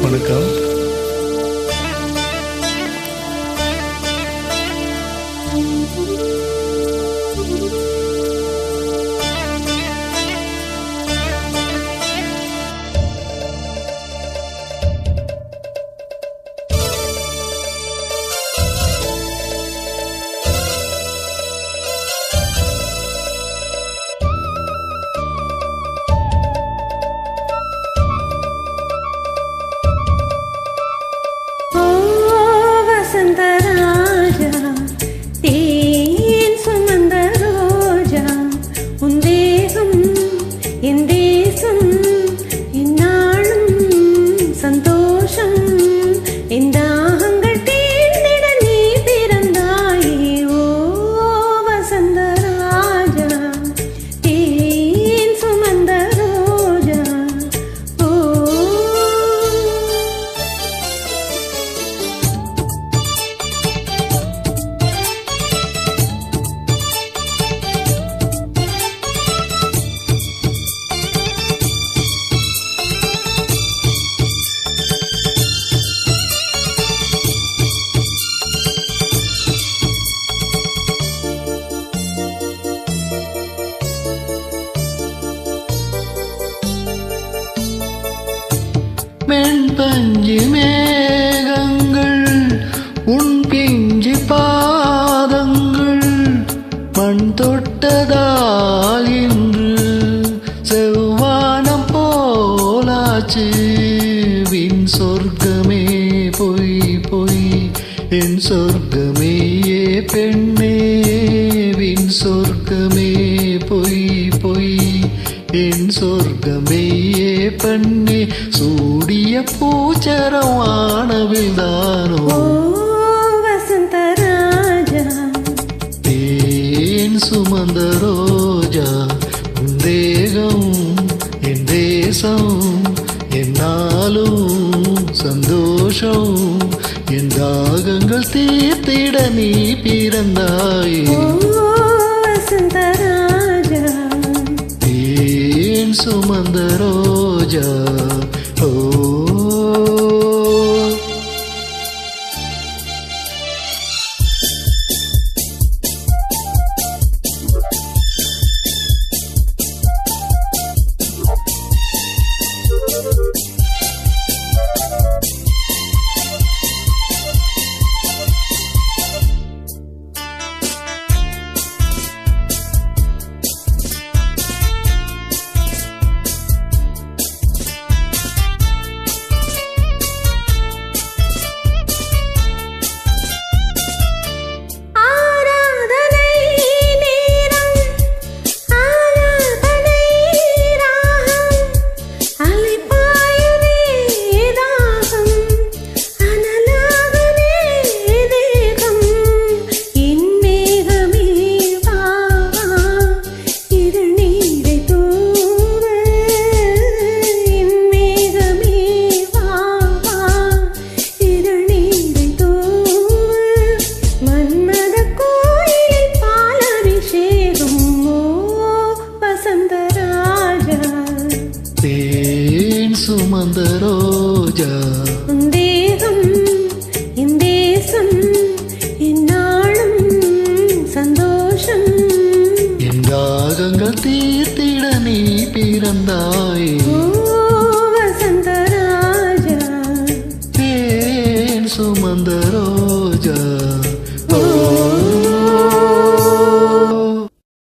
வணக்கம். மென்பஞ்சு மேகங்கள் உன் பிஞ்சு பாதங்கள் மண் தொட்டதால் இன்று செவ்வானம் போலாச்சு. வின் சொர்க்கமே பொய் பொய் என் சொர்க்கமே ஏ பெண்ணே, வின் சொர்க்கமே பொய் பொய் என் சொர்க்கமே ஏ பெண்ணே. சூடிய பூச்சரம் வானவில்தானோ வசந்தராஜா, தேன் சுமந்த ரோஜா. உன் தேகம் என் தேசம், என்னாலும் சந்தோஷம். என் தாகங்கள் தீர்த்திட நீ பிறந்தாயே வசந்தராஜா, தேன் சுமந்த ரோஜா. ஓ சுமந்த ரோஜா, தேகம் என் தேசம், என்னாலும் சந்தோஷம். என் தாகங்கள் தீர்த்திட நீ பிறந்தாயே வசந்தராஜா, தேன் சுமந்த ரோஜா.